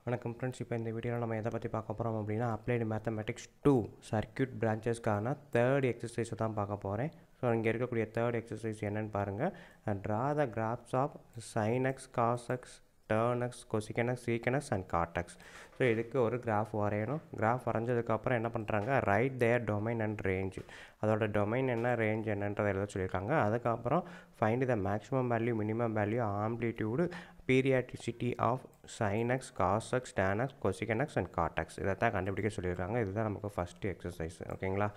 வணக்கம் ஃப்ரெண்ட்ஸ். இப்போ இந்த வீடியோவில் நம்ம எதை பற்றி பார்க்க போகிறோம் அப்படின்னா அப்ளைடு மேத்தமெட்டிக்ஸ் 2 சர்க்யூட் பிரான்ச்சஸ்க்கான தேர்ட் எக்ஸசைஸை தான் பார்க்க போகிறேன். ஸோ இங்கே இருக்கக்கூடிய தேர்ட் எக்ஸசைஸ் என்னென்னு பாருங்கள். Draw the graphs of sin x, cos x, tan x, cosecant x, secant x and cot x. So இதுக்கு ஒரு கிராஃப் வரையணும். கிராஃப் வரைஞ்சதுக்கப்புறம் என்ன பண்ணுறாங்க, write their domain and range. அதோட டொமைன் என்ன, ரேஞ்ச் என்னன்றதை எழுத சொல்லியிருக்காங்க. அதுக்கப்புறம் find the maximum value, minimum value, amplitude, periodicity of sin x, cos x, tan x, cosecant x and cot x. இதை தான் கண்டுபிடிக்க சொல்லியிருக்காங்க. இதுதான் நமக்கு ஃபஸ்ட்டு எக்ஸசைஸ். ஓகேங்களா?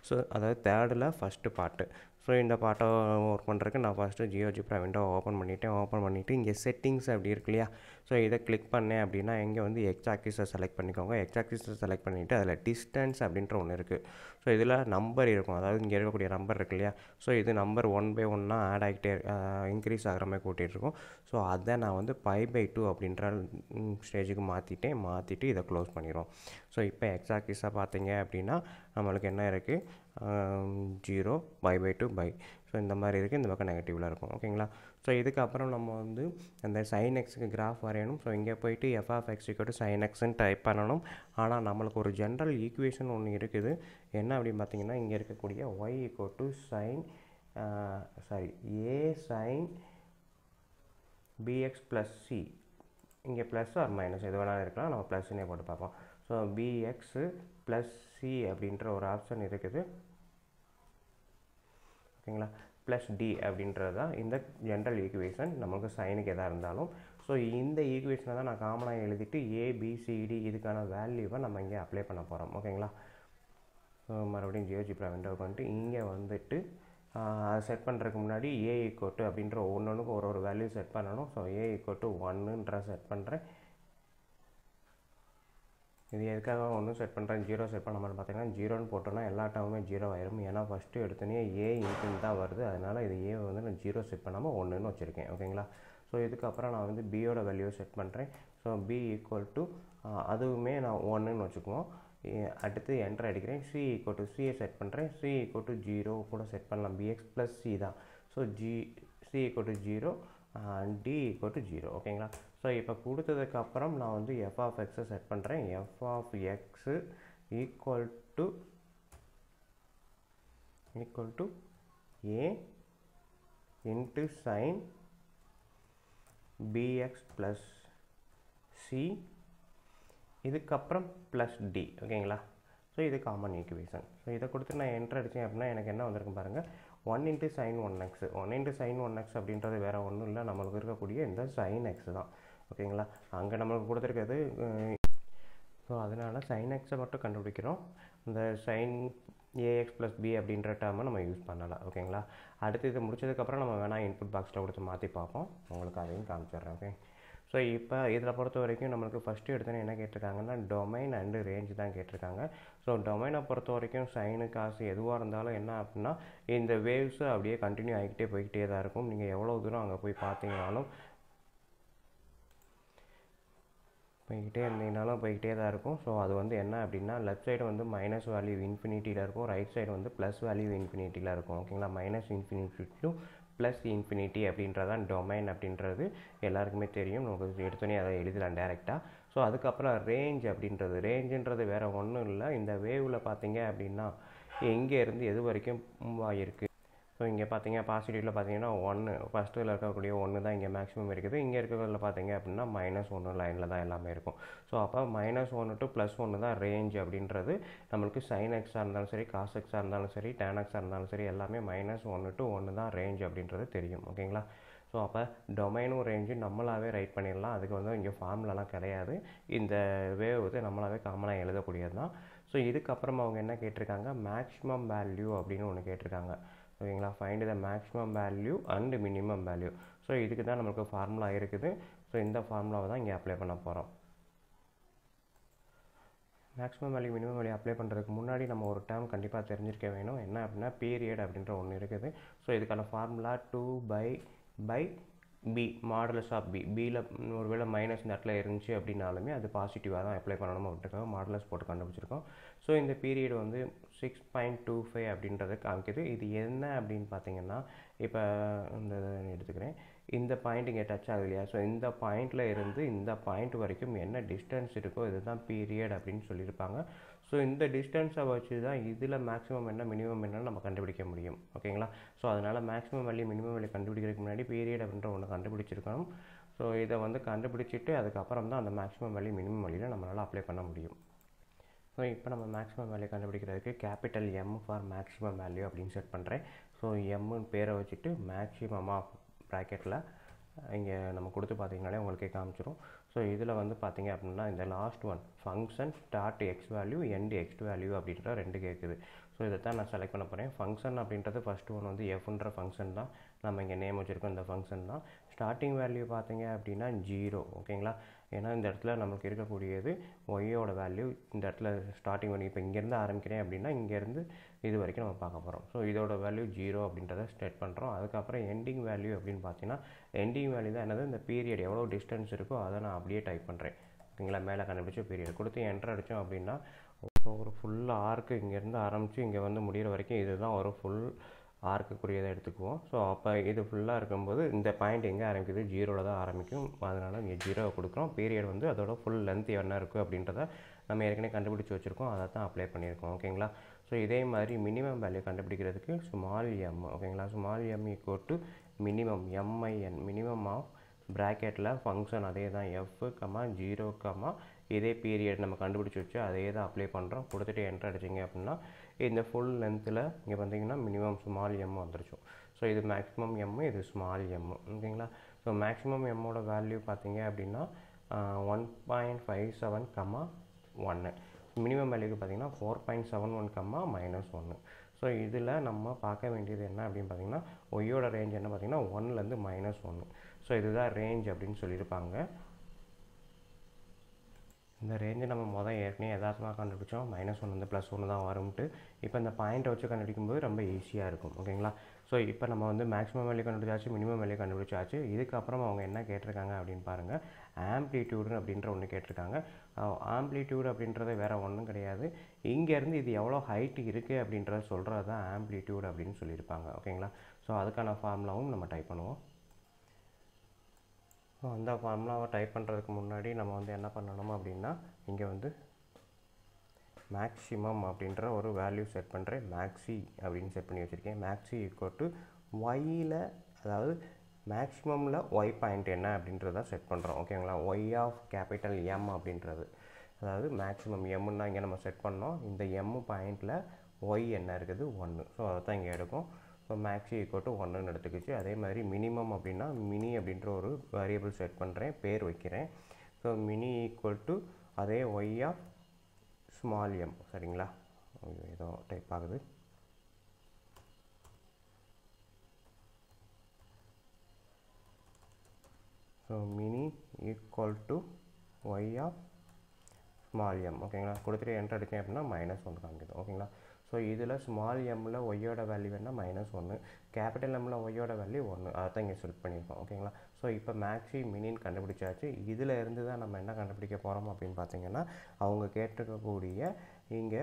ஸோ அதாவது தேர்டில் ஃபஸ்ட்டு பார்ட்டு. ஸோ இந்த பாட்டை ஒர்க் பண்ணுறதுக்கு நான் ஃபஸ்ட்டு ஜியோஜிப்ரா விண்டோ ஓப்பன் பண்ணிவிட்டு இங்கே செட்டிங்ஸ் அப்படி இருக்கு இல்லையா, ஸோ இதை கிளிக் பண்ணேன் அப்படின்னா இங்கே வந்து எக்ஸ் ஆக்சிஸை செலக்ட் பண்ணிக்கோங்க. எக்ஸ் ஆக்சிஸை செலக்ட் பண்ணிவிட்டு அதில் டிஸ்டன்ஸ் அப்படின்ற ஒன்று இருக்குது. ஸோ இதில் நம்பர் இருக்கும், அதாவது இங்கே இருக்கக்கூடிய நம்பர் இருக்கு இல்லையா, ஸோ இது நம்பர் 1/1 ஆட் ஆகிட்டே இன்க்ரீஸ் ஆகிற மாதிரி கூட்டிகிட்டு இருக்கும். ஸோ அதை நான் வந்து π/2 அப்படின்ற ஸ்டேஜுக்கு மாற்றிட்டு இதை க்ளோஸ் பண்ணிடுவோம். ஸோ இப்போ எக்ஸ் ஆக்சிஸாக பார்த்தீங்க அப்படின்னா நம்மளுக்கு என்ன இருக்குது, 0 π/2 பை. ஸோ இந்த மாதிரி இருக்குது, இந்த பக்கம் நெகட்டிவில் இருக்கும். ஓகேங்களா? ஸோ இதுக்கப்புறம் நம்ம வந்து அந்த sin xக்கு கிராஃப் வரையணும். ஸோ இங்கே போயிட்டு f(x) sin xன்னு டைப் பண்ணணும். ஆனால் நம்மளுக்கு ஒரு ஜென்ரல் ஈக்குவேஷன் ஒன்று இருக்குது. என்ன அப்படின்னு பார்த்தீங்கன்னா, இங்கே இருக்கக்கூடிய y sin a sin bx + c, இங்கே ப்ளஸ் ஆர் மைனஸ் எது வேணாலும் இருக்கலாம், நம்ம ப்ளஸ்னே போட்டு பார்ப்போம். ஸோ bx + c அப்படின்ற ஒரு ஆப்ஷன் இருக்குது. ஓகேங்களா? ப்ளஸ் டி அப்படின்றது தான் இந்த ஜென்ரல் ஈக்குவேஷன் நம்மளுக்கு சைனுக்கு எதாக இருந்தாலும். ஸோ இந்த ஈக்குவேஷனை தான் நான் காமனாக எழுதிட்டு ஏபிசிடி இதுக்கான வேல்யூவை நம்ம இங்கே அப்ளை பண்ண போகிறோம். ஓகேங்களா? ஸோ மறுபடியும் ஜியோஜிப்ரா விண்டோவுக்கு வந்துட்டு இங்கே வந்துட்டு செட் பண்ணுறதுக்கு முன்னாடி a அப்படின்ற ஒன்றுக்கு ஒரு வேல்யூ செட் பண்ணணும். ஸோ a 1ன்ற செட் பண்ணுறேன். இது எதுக்காக ஒன்று செட் பண்ணுறேன், 0 செட் பண்ண மாதிரி பார்த்தீங்கன்னா 0ன்னு போட்டோன்னா எல்லா டேர்முமே 0 ஆயிரும். ஏன்னா ஃபஸ்ட்டு எடுத்தோன்னே a இன்ஃபினிட் தான் வருது. அதனால் இது a வந்து நான் 0 செட் பண்ணாமல் 1ன்னு வச்சுருக்கேன். ஓகேங்களா? ஸோ இதுக்கப்புறம் நான் வந்து b யோட வேல்யூவை செட் பண்ணுறேன். ஸோ b அதுவுமே நான் 1ன்னு வச்சுக்குவோம். அடுத்து என்டர் அடிக்கிறேன். c செட் பண்ணுறேன். c 0 கூட செட் பண்ணலாம், bx + c தான். So c 0 d 0. ஓகேங்களா? ஸோ இப்போ கொடுத்ததுக்கப்புறம் நான் வந்து f(x) செட் பண்ணுறேன். f(x) equal to a into sin bx + c, இதுக்கப்புறம் ப்ளஸ் டி. ஓகேங்களா? ஸோ இது காமன் ஈக்குவேஷன். ஸோ இதை கொடுத்து நான் என்டர் அடித்தேன் அப்படின்னா எனக்கு என்ன வந்திருக்கு பாருங்கள், 1 × sin 1x. 1 × sin 1x அப்படின்றது வேறு ஒன்றும் இல்லை, நம்மளுக்கு இருக்கக்கூடிய இந்த sin x தான். ஓகேங்களா? அங்கே நம்மளுக்கு கொடுத்துருக்கிறது. ஸோ அதனால் sin x மட்டும் கண்டுபிடிக்கிறோம். இந்த sin ax + b அப்படின்ற டேர்மை நம்ம யூஸ் பண்ணலாம். ஓகேங்களா? அடுத்து இது முடிச்சதுக்கப்புறம் நம்ம வேணால் இன்புட் பாக்ஸில் கொடுத்து மாற்றி பார்ப்போம். உங்களுக்கு அதையும் காமிச்சிடுறேன். ஓகே. ஸோ இப்போ இதில் பொறுத்த வரைக்கும் நம்மளுக்கு ஃபஸ்ட்டு எடுத்தோன்னே என்ன கேட்டிருக்காங்கன்னா, டொமைன் அண்டு ரேஞ்ச் தான் கேட்டிருக்காங்க. ஸோ டொமைனை பொறுத்த வரைக்கும் சைனு காசு எதுவாக இருந்தாலும் என்ன அப்படின்னா, இந்த வேவ்ஸு அப்படியே கண்டினியூ ஆகிக்கிட்டே போய்கிட்டே தான் இருக்கும். நீங்கள் எவ்வளோ தூரம் அங்கே போய் பார்த்தீங்கன்னாலும் போய்கிட்டே தான் இருக்கும். ஸோ அது வந்து என்ன அப்படின்னா, லெஃப்ட் சைடு வந்து மைனஸ் வேல்யூ இன்ஃபினிட்டியில் இருக்கும், ரைட் சைடு வந்து ப்ளஸ் வேல்யூ இன்ஃபினிட்டியில் இருக்கும். ஓகேங்களா? -∞ to +∞ அப்படின்றதான் டொமைன் அப்படின்றது எல்லாருக்குமே தெரியும். நமக்கு எடுத்தோன்னே அதை எழுதலாம் டேரெக்டாக. ஸோ அதுக்கப்புறம் ரேஞ்சுன்றது வேறு ஒன்றும் இல்லை. இந்த வேவில் பார்த்தீங்க அப்படின்னா எங்கேருந்து எது வரைக்கும் மூவ் ஆகிருக்கு. ஸோ இங்கே பார்த்தீங்க பாசிட்டிவில் பார்த்தீங்கன்னா 1 ஃபஸ்ட்டில் இருக்கக்கூடிய 1 தான் இங்கே மேக்ஸிமம் இருக்குது. இங்கே இருக்கிறதுல பார்த்தீங்க அப்படின்னா -1 லைனில் தான் எல்லாமே இருக்கும். ஸோ அப்போ -1 to +1 தான் ரேஞ்ச் அப்படின்றது. நம்மளுக்கு sin x இருந்தாலும் சரி, cos x இருந்தாலும் சரி, tan x இருந்தாலும் சரி, எல்லாமே -1 to 1 தான் ரேஞ்ச் அப்படின்றது தெரியும். ஓகேங்களா? ஸோ அப்போ டொமைனும் ரேஞ்சும் நம்மளாவே ரைட் பண்ணிடலாம். அதுக்கு வந்து இங்கே ஃபார்முலாலாம் கிடையாது. இந்த வேவ் வந்து நம்மளாவே காமனாக எழுதக்கூடியது தான். ஸோ இதுக்கப்புறம் அவங்க என்ன கேட்டிருக்காங்க, மேக்ஸிமம் வேல்யூ அப்படின்னு ஒன்று கேட்டிருக்காங்க. ஓகேங்களா? Find the maximum value and minimum value. So இதுக்கு தான் நம்மளுக்கு ஃபார்முலா இருக்குது. ஸோ இந்த ஃபார்முலாவை தான் இங்கே அப்ளை பண்ண போகிறோம். Maximum value, minimum value apply பண்ணுறதுக்கு முன்னாடி நம்ம ஒரு டேர்ம் கண்டிப்பாக தெரிஞ்சிருக்க வேணும். என்ன அப்படின்னா, பீரியட் அப்படின்ற ஒன்று இருக்குது. ஸோ இதுக்கான ஃபார்முலா 2/b மாடுலஸ் ஆஃப் பியில் ஒரு வேளை மைனஸ் இந்த இடத்துல இருந்துச்சு அப்படின்னாலுமே அது பாசிட்டிவாக தான் அப்ளை பண்ணணும் அப்படின்றதுக்காக மாடுலஸ் போட்டு கண்டுபிடிச்சிருக்கோம். ஸோ இந்த பீரியட் வந்து 6.25 அப்படின்றது காமிக்குது. இது என்ன அப்படின்னு பார்த்தீங்கன்னா, இப்போ இந்த எடுத்துக்கிறேன். இந்த பாயிண்ட் இங்கே டச் ஆகுது இல்லையா? ஸோ இந்த பாயிண்டில் இருந்து இந்த பாயிண்ட் வரைக்கும் என்ன டிஸ்டன்ஸ் இருக்கோ இதுதான் பீரியட் அப்படின்னு சொல்லியிருப்பாங்க. ஸோ இந்த டிஸ்டன்ஸை வச்சு தான் இதில் மேக்ஸிமம் என்ன மினிமம் என்னன்னு நம்ம கண்டுபிடிக்க முடியும். ஓகேங்களா? ஸோ அதனால் மேக்ஸிமம் வேல்யூ மினிமம் வேல்யூ கண்டுபிடிக்கிறதுக்கு முன்னாடி பீரியட் அப்படின்ற ஒன்று கண்டுபிடிச்சிருக்கணும். ஸோ இதை வந்து கண்டுபிடிச்சிட்டு அதுக்கப்புறம் தான் அந்த மேக்ஸிமம் வேல்யூ மினிமம் வேல்யூவில் நம்மளால் அப்ளை பண்ண முடியும். ஸோ இப்போ நம்ம மேக்ஸிமம் வேல்யூ கண்டுபிடிக்கிறதுக்கு capital M for maximum value அப்படின்னு செட் பண்ணுறேன். ஸோ எம்முன்னு பேரை வச்சுட்டு மேக்ஸிமம் ஆஃப் ப்ராக்கெட்டில் இங்கே நம்ம கொடுத்து பார்த்தீங்கனாலே உங்களுக்கே காமிச்சிடும். ஸோ இதில் வந்து பார்த்தீங்க அப்படின்னா இந்த last one function start X value end X value அப்படின்ற ரெண்டு கேட்குது. ஸோ இதை தான் நான் செலக்ட் பண்ண போகிறேன். ஃபங்க்ஷன் அப்படின்றது ஃபஸ்ட்டு ஒன் வந்து எஃப்ன்ற ஃபங்க்ஷன் தான், நம்ம இங்கே நேம் வச்சுருக்கோம் இந்த ஃபங்க்ஷன் தான். ஸ்டார்டிங் வேல்யூ பார்த்தீங்க அப்படின்னா 0. ஓகேங்களா? ஏன்னா இந்த இடத்துல நமக்கு இருக்கக்கூடியது ஒய்யோட வேல்யூ இந்த இடத்துல ஸ்டார்டிங் வேல்யூ. இப்போ இங்கேருந்து ஆரம்பிக்கிறேன் அப்படின்னா இங்கேருந்து இது வரைக்கும் நம்ம பார்க்க போகிறோம். ஸோ இதோட வேல்யூ 0 அப்படின்றத செட் பண்ணுறோம். அதுக்கப்புறம் எண்டிங் வேல்யூ அப்படின்னு பார்த்தீங்கன்னா எண்டிங் வேல்யூ தான் என்னது, இந்த பீரியட் எவ்வளோ டிஸ்டன்ஸ் இருக்கோ அதை நான் அப்படியே டைப் பண்ணுறேன். ஓகேங்களா? மேலே கண்டுபிடிச்ச பீரியட் கொடுத்து என்டர் அடித்தோம் அப்படின்னா ஒரு ஃபுல் ஆர்க்கு இங்கேருந்து ஆரம்பித்து இங்கே வந்து முடிகிற வரைக்கும் இதுதான் ஒரு ஃபுல் ஆர்க்குக்குரியதை எடுத்துக்குவோம். ஸோ அப்போ இது ஃபுல்லாக இருக்கும்போது இந்த பாயிண்ட் எங்கே ஆரம்பிக்குது, 0ல் தான் ஆரம்பிக்கும். அதனால் இங்கே 0 கொடுக்குறோம். பீரியட் வந்து அதோட ஃபுல் லென்த் என்ன இருக்குது அப்படின்றத நம்ம ஏற்கனவே கண்டுபிடிச்சி வச்சுருக்கோம், அதை தான் அப்ளை பண்ணியிருக்கோம். ஓகேங்களா? ஸோ இதே மாதிரி மினிமம் வேல்யூ கண்டுபிடிக்கிறதுக்கு ஸ்மால் எம். ஓகேங்களா? Small M equal to minimum MIN minimum of ப்ராக்கெட்டில் ஃபங்க்ஷன் அதே தான் எஃப் 0 இதே பீரியட் நம்ம கண்டுபிடிச்சி வச்சு அதே தான் அப்ளை பண்ணுறோம். கொடுத்துட்டு என்டர் அடிச்சிங்க அப்படின்னா இந்த ஃபுல் லென்த்தில் இங்கே பார்த்தீங்கன்னா மினிமம் ஸ்மால் எம் வந்துருச்சோம். ஸோ இது மேக்ஸிமம் எம், இது ஸ்மால் எம். ஓகேங்களா? ஸோ மேக்ஸிமம் எம்மோட வேல்யூ பார்த்தீங்க அப்படின்னா 1.57, 1. மினிமம் வேல்யூக்கு பார்த்தீங்கன்னா 4.71, -1. ஸோ இதில் நம்ம பார்க்க வேண்டியது என்ன அப்படின்னு பார்த்தீங்கன்னா ஒய்யோட ரேஞ்ச் என்ன பார்த்தீங்கன்னா 1லேருந்து -1. ஸோ இதுதான் ரேஞ்ச் அப்படின்னு சொல்லியிருப்பாங்க. இந்த ரேஞ்சை நம்ம ஏற்கனவே யதார்த்தமாக கண்டுபிடிச்சோம், -1 +1 தான் வரும்ட்டு. இப்போ இந்த பாயிண்ட்டை வச்சு கண்டுபிடிக்கும்போது ரொம்ப ஈஸியாக இருக்கும். ஓகேங்களா? ஸோ இப்போ நம்ம வந்து மேக்ஸிமம் வேல்யூ கண்டுபிடிச்சாச்சு, மினிமம் வேல்யூ கண்டுபிடிச்சாச்சு. இதுக்கப்புறம் அவங்க என்ன கேட்டிருக்காங்க அப்படின்னு பாருங்கள், ஆம்ப்ளிடியூடு அப்படின்ற ஒன்று கேட்டிருக்காங்க. ஆம்ப்ளிடியூடு அப்படின்றது வேறு ஒன்றும் கிடையாது, இங்கேருந்து இது எவ்வளோ ஹைட்டு இருக்குது அப்படின்றத சொல்கிறது தான் ஆம்ப்ளிடியூடு அப்படின்னு சொல்லியிருப்பாங்க. ஓகேங்களா? ஸோ அதுக்கான ஃபார்முலாவும் நம்ம டைப் பண்ணுவோம். ஸோ அந்த ஃபார்முலாவை டைப் பண்ணுறதுக்கு முன்னாடி நம்ம வந்து என்ன பண்ணணும் அப்படின்னா இங்கே வந்து மேக்ஸிமம் அப்படின்ற ஒரு வேல்யூ செட் பண்ணுறேன். மேக்ஸி அப்படின்னு செட் பண்ணி வச்சுருக்கேன். மேக்ஸி ஈக்குவல் டு ஒய்யில், அதாவது மேக்ஸிமமில் ஒய் பாயிண்ட் என்ன அப்படின்றத செட் பண்ணுறோம். ஓகேங்களா? ஒய் ஆஃப் கேபிட்டல் எம் அப்படின்றது, அதாவது மேக்ஸிமம் எம்முன்னா இங்கே நம்ம செட் பண்ணோம். இந்த எம் பாயிண்டில் ஒய் என்ன இருக்குது, 1. ஸோ அதை தான் இங்கே எடுக்கும். ஸோ மேக்ஸி ஈக்குவல் டு 1ன்னு எடுத்துக்கிச்சு. அதே மாதிரி மினிமம் அப்படின்னா மினி அப்படின்ற ஒரு வேரியபிள் செட் பண்ணுறேன், பேர் வைக்கிறேன். ஸோ மினி ஈக்குவல் டு அதே ஒய் ஆஃப் ஸ்மால் எம். சரிங்களா? ஏதோ டைப் ஆகுது. So mini equal to y of small M. ஓகேங்களா? கொடுத்துட்டு என்டர் அடித்தேன் அப்படின்னா -1 காமிக்குது. ஓகேங்களா? ஸோ இதில் ஸ்மால் எம்மில் ஒய்யோட வேல்யூ என்ன, -1. கேபிட்டல் எம்மில் ஒய்யோட வேல்யூ 1. அதை தான் இங்கே செலக்ட் பண்ணியிருக்கோம். ஓகேங்களா? ஸோ இப்போ மேக்ஸி மினின்னு கண்டுபிடிச்சாச்சு. இதில் இருந்து தான் நம்ம என்ன கண்டுபிடிக்க போகிறோம் அப்படின்னு பார்த்தீங்கன்னா அவங்க கேட்டிருக்கக்கூடிய இங்கே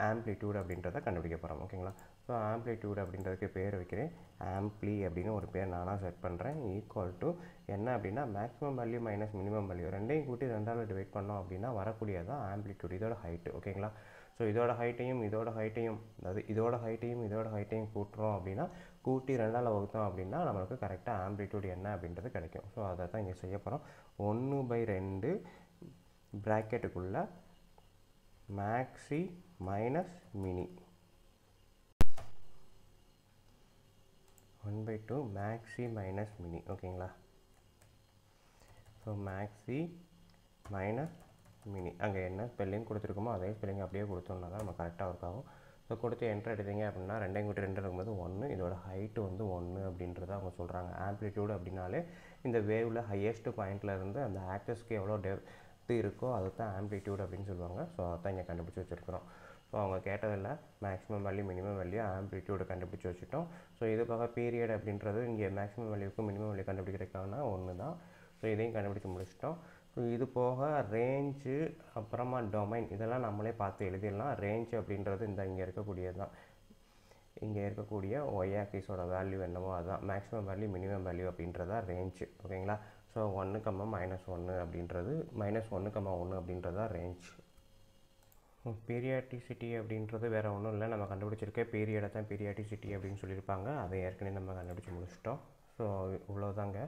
ஆம்ப்ளிடியூட் அப்படின்றத கண்டுபிடிக்க போகிறோம். ஓகேங்களா? ஸோ ஆம்ப்ளிடியூட் அப்படின்றதுக்கு பேர் வைக்கிறேன். ஆம்ப்ளி அப்படின்னு ஒரு பேர் நானாக செட் பண்ணுறேன். ஈக்குவல் டு என்ன அப்படின்னா maximum value minus minimum value ரெண்டையும் கூட்டி 2ஆல் டிவைட் பண்ணோம் அப்படின்னா வரக்கூடியதான் ஆம்ப்ளிடியூட், இதோட ஹைட்டு. ஓகேங்களா? ஸோ இதோட ஹைட்டையும் அதாவது இதோட ஹைட்டையும் கூட்டுறோம் அப்படின்னா கூட்டி 2ஆல் வகுத்தோம் அப்படின்னா நம்மளுக்கு கரெக்டாக ஆம்ப்ளிடியூட் என்ன அப்படின்றது கிடைக்கும். ஸோ அதை தான் இங்கே செய்ய போகிறோம். 1/2 ப்ராக்கெட்டுக்குள்ளே maxi minus mini, 1/2 maxi minus mini. ஓகேங்களா? ஸோ மேக்ஸி மைனஸ் மினி, அங்கே என்ன ஸ்பெல்லிங் கொடுத்துருக்கோமோ அதே ஸ்பெல்லிங் அப்படியே கொடுத்தோம்னா தான் நம்ம கரெக்டாக ஒர்க் ஆகும். ஸோ கொடுத்து என்ட்ரு எடுத்தீங்க அப்படின்னா 2 இருக்கும்போது 1, இதோட ஹைட்டு வந்து 1 அப்படின்றத அவங்க சொல்கிறாங்க. ஆம்ப்ளிடியூட் அப்படின்னாலே இந்த வேவில் ஹையஸ்ட் பாயிண்டில் இருந்து அந்த ஆக்சஸ்க்கு எவ்வளோ டெப்த்து இருக்கோ அதை தான் ஆம்ப்ளிடியூட் அப்படின்னு சொல்லுவாங்க. ஸோ அதை தான் இங்கே கண்டுபிடிச்சி வச்சுருக்கிறோம். ஸோ அவங்க கேட்டதில் maximum value minimum value amplitude கண்டுபிடிச்சி வச்சுட்டோம். ஸோ இதுக்காக பீரியட் அப்படின்றது இங்கே மேக்ஸிமம் வேல்யூக்கும் மினிமம் வேல்யூ கண்டுபிடிக்கிறதுக்கான ஒன்று தான். ஸோ இதையும் கண்டுபிடிச்சி முடிச்சிட்டோம். ஸோ இது போக ரேஞ்சு, அப்புறமா டொமைன், இதெல்லாம் நம்மளே பார்த்து எழுதிடலாம். ரேஞ்ச் அப்படின்றது இந்த இங்கே இருக்கக்கூடியது தான். இங்கே இருக்கக்கூடிய ஒய் ஆக்சிஸோட வேல்யூ என்னவோ அதுதான் மேக்ஸிமம் வேல்யூ மினிமம் வேல்யூ அப்படின்றதா ரேஞ்சு. ஓகேங்களா? ஸோ 1, -1 அப்படின்றது -1, 1 அப்படின்றதா ரேஞ்ச். பீரியாடிசிட்டி அப்படின்றது வேறு ஒன்றும் இல்லை, நம்ம கண்டுபிடிச்சிருக்க பீரியடை தான் பீரியாடிசிட்டி அப்படின்னு சொல்லியிருப்பாங்க. அதை ஏற்கனவே நம்ம கண்டுபிடிச்சி முடிச்சிட்டோம். ஸோ இவ்வளோதாங்க.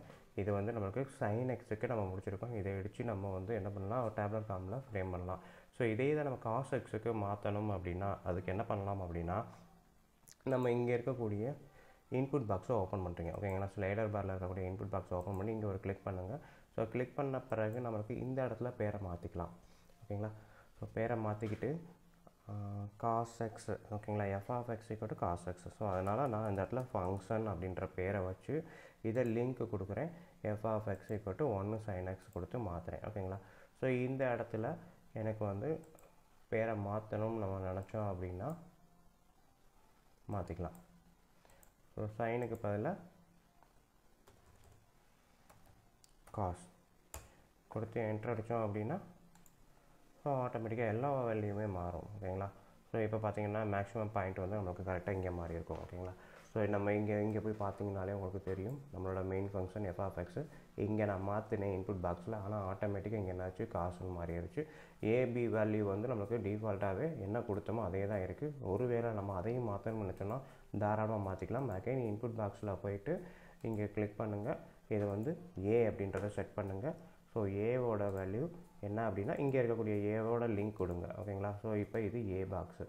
இது வந்து நம்மளுக்கு sin xக்கு நம்ம முடிச்சிருக்கோம். இதை அடித்து நம்ம வந்து என்ன பண்ணலாம், ஒரு டேப்லெட் ஃபார்மில் ஃப்ரேம் பண்ணலாம். ஸோ இதே தான் நம்ம cos xக்கு மாற்றணும் அப்படின்னா அதுக்கு என்ன பண்ணலாம் அப்படின்னா, நம்ம இங்கே இருக்கக்கூடிய இன்புட் பாக்ஸை ஓப்பன் பண்ணுறீங்க. ஓகேங்களா? ஸ்லைடர் பாரில் இருக்கக்கூடிய இன்புட் பாக்ஸை ஓப்பன் பண்ணி இங்கே ஒரு கிளிக் பண்ணுங்கள். ஸோ கிளிக் பண்ண பிறகு நம்மளுக்கு இந்த இடத்துல பேரை மாற்றிக்கலாம். ஓகேங்களா? ஸோ பேரை மாற்றிக்கிட்டு cos x, ஓகேங்களா, f(x) = cos x. ஸோ அதனால் நான் இந்த இடத்துல ஃபங்க்ஷன் அப்படின்ற பேரை வச்சு இதை லிங்க் கொடுக்குறேன். f(x) = 1 sin x கொடுத்து மாற்றுறேன். ஓகேங்களா? ஸோ இந்த இடத்துல எனக்கு வந்து பேரை மாற்றணும்னு நம்ம நினச்சோம் அப்படின்னா மாற்றிக்கலாம். ஸோ சைனுக்கு பதிலாக காஸ் கொடுத்து என்ட்ரு அடித்தோம் அப்படின்னா ஸோ ஆட்டோமேட்டிக்காக எல்லா வேல்யூமே மாறும். ஓகேங்களா? ஸோ இப்போ பார்த்தீங்கன்னா மேக்ஸிமம் பாயிண்ட் வந்து நம்மளுக்கு கரெக்டாக இங்கே மாறி இருக்கும். ஓகேங்களா? ஸோ நம்ம இங்கே போய் பார்த்தீங்கனாலே உங்களுக்கு தெரியும் நம்மளோட மெயின் ஃபங்க்ஷன் f(x) இங்கே நான் மாற்றினேன் இன்புட் பாக்ஸில். ஆனால் ஆட்டோமேட்டிக்காக இங்கே என்னாச்சு, காசுன்னு மாறிடுச்சு. ஏபி வேல்யூ வந்து நம்மளுக்கு டிஃபால்ட்டாகவே என்ன கொடுத்தோமோ அதே தான் இருக்குது. ஒருவேளை நம்ம அதையும் மாற்றணும்னு நினச்சோன்னா தாராளமாக மாற்றிக்கலாம். அகைன் இன்புட் பாக்ஸில் போயிட்டு இங்கே கிளிக் பண்ணுங்கள். இதை வந்து ஏ அப்படின்றத செட் பண்ணுங்கள். ஸோ ஏவோட வேல்யூ என்ன அப்படின்னா இங்கே இருக்கக்கூடிய ஏவோட லிங்க் கொடுங்க. ஓகேங்களா? ஸோ இப்போ இது ஏ பாக்ஸு.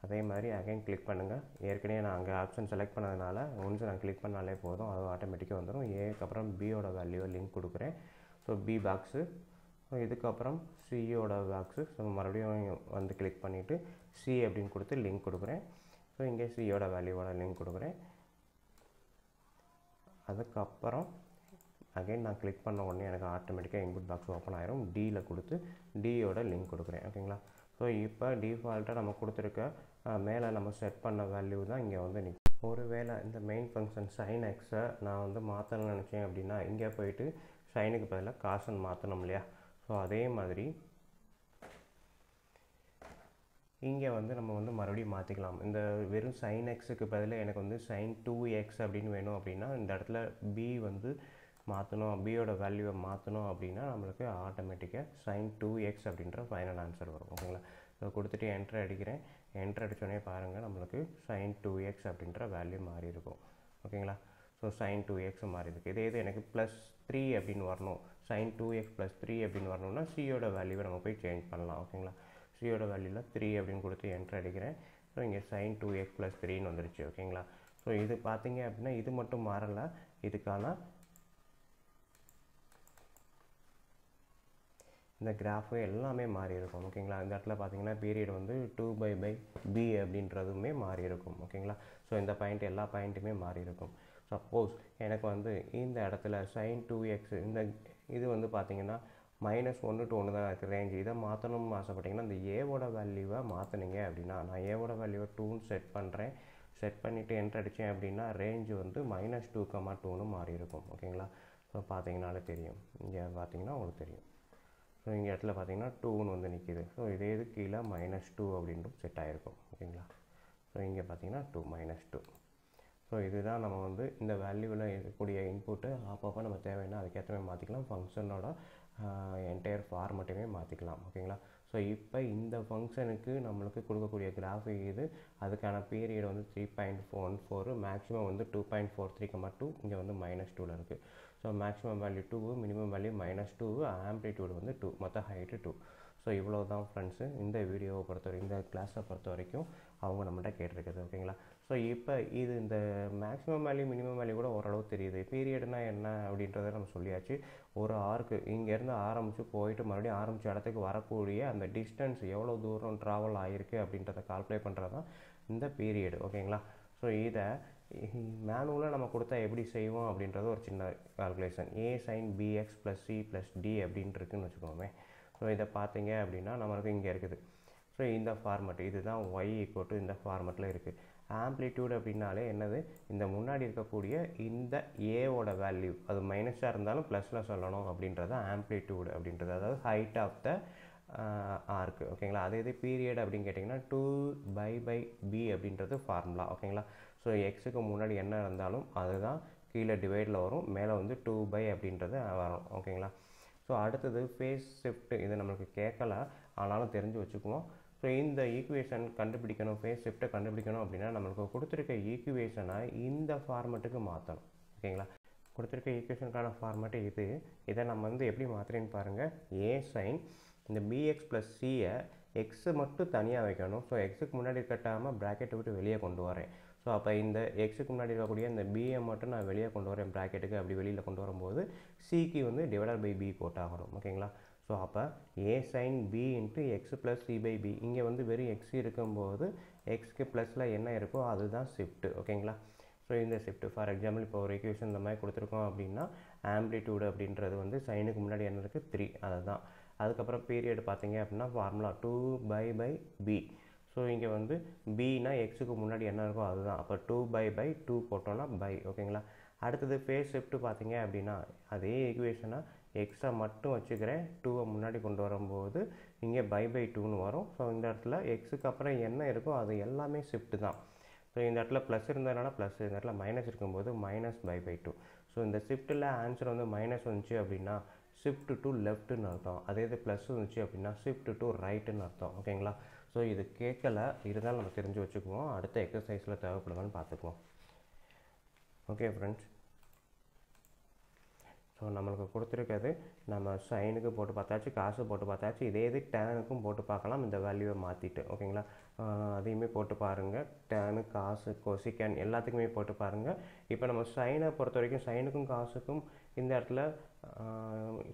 அதே மாதிரி அகைன் கிளிக் பண்ணுங்கள். ஏற்கனவே நான் அங்கே ஆப்ஷன் செலக்ட் பண்ணதுனால ஒன்ஸ் நான் கிளிக் பண்ணாலே போதும், அது ஆட்டோமேட்டிக்காக வந்துடும். ஏக்கு அப்புறம் பியோட வேல்யூவை லிங்க் கொடுக்குறேன். So B box. இதுக்கப்புறம் சியோட பாக்ஸு. ஸோ மறுபடியும் வந்து கிளிக் பண்ணிவிட்டு சி அப்படின்னு கொடுத்து லிங்க் கொடுக்குறேன். ஸோ இங்கே சியோட வேல்யூவோட லிங்க் கொடுக்குறேன். அதுக்கப்புறம் அகைன் நான் கிளிக் பண்ண உடனே எனக்கு ஆட்டோமேட்டிக்காக இன்புட் பாக்ஸ் ஓப்பன் ஆயிரும். டியில் கொடுத்து டியோட லிங்க் கொடுக்குறேன். ஓகேங்களா? ஸோ இப்போ டிஃபால்ட்டாக நம்ம கொடுத்துருக்க மேலே நம்ம செட் பண்ண வேல்யூ தான் இங்கே வந்து நிற்கும். ஒருவேளை இந்த மெயின் ஃபங்க்ஷன் sin x-ஐ நான் வந்து மாற்றணும்னு நினச்சேன் அப்படின்னா இங்கே போயிட்டு சைனுக்கு பதிலாக காசுன்னு மாற்றணும் இல்லையா? ஸோ அதே மாதிரி இங்கே வந்து நம்ம வந்து மறுபடியும் மாற்றிக்கலாம். இந்த வெறும் sin x-க்கு பதிலாக எனக்கு வந்து sin 2x அப்படின்னு வேணும் அப்படின்னா இந்த இடத்துல b வந்து மாற்றணும், பியோட வேல்யூவை மாற்றணும் அப்படின்னா நம்மளுக்கு ஆட்டோமேட்டிக்காக sin 2x அப்படின்ற ஃபைனல் ஆன்சர் வரும். ஓகேங்களா? ஸோ கொடுத்துட்டு என்ட்ரு அடிக்கிறேன். என்ட்ரு அடித்தோடனே பாருங்கள் நம்மளுக்கு sin 2x அப்படின்ற வேல்யூ மாறி இருக்கும். ஓகேங்களா? ஸோ sin 2x மாறி இருக்குது. இது எனக்கு +3 அப்படின்னு வரணும், sin 2x +3 அப்படின்னு வரணும்னா சியோட வேல்யூவை நம்ம போய் சேஞ்ச் பண்ணலாம். ஓகேங்களா? சியோட வேல்யூவில் 3 அப்படின்னு கொடுத்து என்ட்ரு அடிக்கிறேன். ஸோ இங்கே sin 2x +3ன்னு வந்துருச்சு. ஓகேங்களா? ஸோ இது பார்த்தீங்க அப்படின்னா இது மட்டும் மாறலை, இதுக்கான இந்த கிராஃபு எல்லாமே மாறி இருக்கும். ஓகேங்களா? இந்த இடத்துல பார்த்தீங்கன்னா பீரியட் வந்து 2/b அப்படின்றதுமே மாறி இருக்கும். ஓகேங்களா? ஸோ இந்த பாயிண்ட் எல்லா பாயிண்ட்டுமே மாறி இருக்கும். சப்போஸ் எனக்கு வந்து இந்த இடத்துல sin 2x இது வந்து பார்த்தீங்கன்னா -1 to 1 தான் இருக்குது ரேஞ்சு. இதை மாற்றணும்னு ஆசைப்பட்டீங்கன்னா இந்த ஏவோட வேல்யூவை மாற்றினீங்க அப்படின்னா நான் ஏவோட வேல்யூவை 2ன்னு செட் பண்ணுறேன். செட் பண்ணிவிட்டு என்ட்ரு அடித்தேன் அப்படின்னா ரேஞ்சு வந்து -2,2ன்னு மாறி இருக்கும். ஓகேங்களா? ஸோ பார்த்தீங்கன்னாலே தெரியும், இங்கே பார்த்தீங்கன்னா உங்களுக்கு தெரியும். ஸோ இங்கே இடத்துல பார்த்தீங்கன்னா 2ன்னு வந்து நிற்கிது. ஸோ இதே இது கீழே -2 அப்படின்ட்டு செட் ஆகிருக்கும். ஓகேங்களா? ஸோ இங்கே பார்த்தீங்கன்னா -2. ஸோ இதுதான் நம்ம வந்து இந்த வேல்யூவில் இருக்கக்கூடிய இன்புட்டு அப்பப்போ நம்ம தேவைன்னா அதுக்கேற்ற மாதிரி மாற்றிக்கலாம். ஃபங்க்ஷனோட என்டையர் ஃபார்மேட்டுமே மாற்றிக்கலாம். ஓகேங்களா? ஸோ இப்போ இந்த ஃபங்க்ஷனுக்கு நம்மளுக்கு கொடுக்கக்கூடிய கிராஃபு இது, அதுக்கான பீரியட் வந்து 3.14, மேக்ஸிமம் வந்து 2.43,2, இங்கே வந்து -2ல் இருக்குது. So maximum value 2, minimum value -2, amplitude வந்து 2, மொத்த ஹைட்டு 2. ஸோ இவ்வளோ தான் ஃப்ரெண்ட்ஸு இந்த வீடியோவை பொறுத்தவரை, இந்த கிளாஸை பொறுத்த வரைக்கும் அவங்க நம்மகிட்ட கேட்டிருக்குது. ஓகேங்களா? ஸோ இப்போ இது இந்த மேக்ஸிமம் வேல்யூ மினிமம் வேல்யூ கூட ஓரளவு தெரியுது. பீரியட்னா என்ன அப்படின்றத நம்ம சொல்லியாச்சு. ஒரு ஆர்க்கு இங்கேருந்து ஆரம்பித்து போயிட்டு மறுபடியும் ஆரம்பித்த இடத்துக்கு வரக்கூடிய அந்த டிஸ்டன்ஸ் எவ்வளோ தூரம் ட்ராவல் ஆகிருக்கு அப்படின்றத கால்குலேட் பண்ணுறது தான் இந்த பீரியடு. ஓகேங்களா? ஸோ இதை மேனுவலாக நம்ம கொடுத்தா எப்படி செய்வோம் அப்படின்றது ஒரு சின்ன calculation. a sin bx + c + d அப்படின்ட்டு இருக்குன்னு வச்சுக்கோமே. ஸோ இதை பார்த்தீங்க அப்படின்னா நம்மளுக்கு இங்கே இருக்குது. ஸோ இந்த ஃபார்மெட் இதுதான் y = இந்த ஃபார்மெட்டில் இருக்குது. ஆம்ப்ளிடியூட் அப்படின்னாலே என்னது, இந்த முன்னாடி இருக்கக்கூடிய இந்த ஏவோட வேல்யூ அது மைனஸாக இருந்தாலும் ப்ளஸில் சொல்லணும் அப்படின்றத ஆம்ப்ளிடியூட் அப்படின்றது, அதாவது ஹைட் ஆஃப் த ஆர்க்கு ஓகேங்களா. அதே இது பீரியட் அப்படின்னு கேட்டிங்கன்னா 2/b அப்படின்றது ஃபார்முலா ஓகேங்களா. ஸோ எக்ஸுக்கு முன்னாடி என்ன இருந்தாலும் அதுதான் கீழே டிவைடில் வரும், மேலே வந்து 2/, அப்படின்றது வரும் ஓகேங்களா. ஸோ அடுத்தது ஃபேஸ் ஷிஃப்ட், இது நம்மளுக்கு கேட்கல ஆனாலும் தெரிஞ்சு வச்சுக்குவோம். ஸோ இந்த ஈக்குவேஷன் கண்டுபிடிக்கணும், ஃபேஸ் ஷிஃப்ட்டை கண்டுபிடிக்கணும் அப்படின்னா நம்மளுக்கு கொடுத்துருக்க ஈக்குவேஷனை இந்த ஃபார்மெட்டுக்கு மாற்றணும் ஓகேங்களா. கொடுத்துருக்க ஈக்குவேஷனுக்கான ஃபார்மேட்டு இது. இதை நம்ம வந்து எப்படி மாற்றுறேன்னு பாருங்கள். ஏ சைன் இந்த பிஎக்ஸ் ப்ளஸ் சியை எக்ஸு மட்டும் தனியாக வைக்கணும். ஸோ எக்ஸுக்கு முன்னாடி கட்டாமல் ப்ராக்கெட்டை விட்டு வெளியே கொண்டு வரேன். ஸோ அப்போ இந்த எக்ஸுக்கு முன்னாடி இருக்கக்கூடிய இந்த பியை மட்டும் நான் வெளியே கொண்டு வரேன் ப்ராக்கெட்டுக்கு. அப்படி வெளியில் கொண்டு வரும்போது சிக்கு வந்து டிவைடட் பை பி போட்டாகணும் ஓகேங்களா. ஸோ அப்போ A sine B into X plus C by B, இங்கே வந்து வெறும் எக்ஸ் இருக்கும்போது எக்ஸ்க்கு ப்ளஸில் என்ன இருக்கோ அதுதான் ஷிஃப்ட்டு ஓகேங்களா. ஸோ இந்த ஷிஃப்ட் ஃபார் எக்ஸாம்பிள் இப்போ ஒரு ஈக்குவேஷன் இந்த மாதிரி கொடுத்துருக்கோம் அப்படின்னா ஆம்ப்ளிடியூடு அப்படின்றது வந்து சைனுக்கு முன்னாடி என்ன இருக்குது 3, அதுதான். அதுக்கப்புறம் பீரியட் பார்த்தீங்க அப்படின்னா ஃபார்முலா 2/b. ஸோ இங்கே வந்து பின்னா எக்ஸுக்கு முன்னாடி என்ன இருக்கோ அதுதான். அப்போ 2/2 போட்டோன்னா பை ஓகேங்களா. அடுத்தது ஃபேஸ் ஷிஃப்ட் பார்த்தீங்க அப்படின்னா அதே ஈக்குவேஷனை எக்ஸை மட்டும் வச்சுக்கிறேன், 2வை முன்னாடி கொண்டு வரும்போது இங்கே பை/2ன்னு வரும். ஸோ இந்த இடத்துல எக்ஸுக்கு அப்புறம் என்ன இருக்கோ அது எல்லாமே ஷிஃப்ட் தான். ஸோ இந்த இடத்துல ப்ளஸ் இருந்ததுனால ப்ளஸ், இந்த இடத்துல மைனஸ் இருக்கும்போது -π/2. ஸோ இந்த ஷிஃப்ட்டில் ஆன்சர் வந்து மைனஸ் வந்துச்சு அப்படின்னா ஷிஃப்ட் டு லெஃப்ட்டுன்னு அர்த்தம். அதே இது ப்ளஸ் வந்துச்சு அப்படின்னா ஷிஃப்ட் டு ரைட்டுன்னு அர்த்தம் ஓகேங்களா. ஸோ இது கேட்கல, இருந்தாலும் நம்ம தெரிஞ்சு வச்சுக்குவோம். அடுத்த எக்ஸசைஸில் தேவைப்படுங்கன்னு பார்த்துக்குவோம். ஓகே ஃப்ரெண்ட்ஸ், ஸோ நம்மளுக்கு கொடுத்துருக்கிறது நம்ம சைனுக்கு போட்டு பார்த்தாச்சு, காசு போட்டு பார்த்தாச்சு. இதே இது டேனுக்கும் போட்டு பார்க்கலாம் இந்த வேல்யூவை மாற்றிட்டு ஓகேங்களா. அதையுமே போட்டு பாருங்கள். டேனு, காசு, கொசிக்கன் எல்லாத்துக்குமே போட்டு பாருங்கள். இப்போ நம்ம சைனை பொறுத்த வரைக்கும் சைனுக்கும் காசுக்கும் இந்த இடத்துல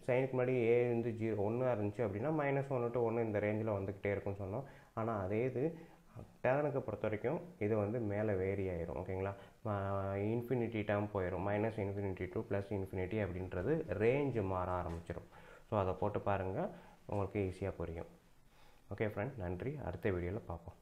சைனுக்கு முன்னாடி ஏ வந்து 1 இருந்துச்சு அப்படின்னா -1 to 1 இந்த ரேஞ்சில் வந்துக்கிட்டே இருக்குன்னு சொன்னோம். ஆனால் அதே இது டேனுக்கு பொறுத்த வரைக்கும் இது வந்து மேலே வேரி ஆயிரும் ஓகேங்களா. இன்ஃபினிட்டி டேர்ம் போயிடும், -∞ to +∞ அப்படின்றது ரேஞ்சு மாற ஆரம்பிச்சிடும். ஸோ அதை போட்டு பாருங்கள், உங்களுக்கு ஈஸியாக புரியும். ஓகே ஃப்ரெண்ட், நன்றி. அடுத்த வீடியோவில் பார்ப்போம்.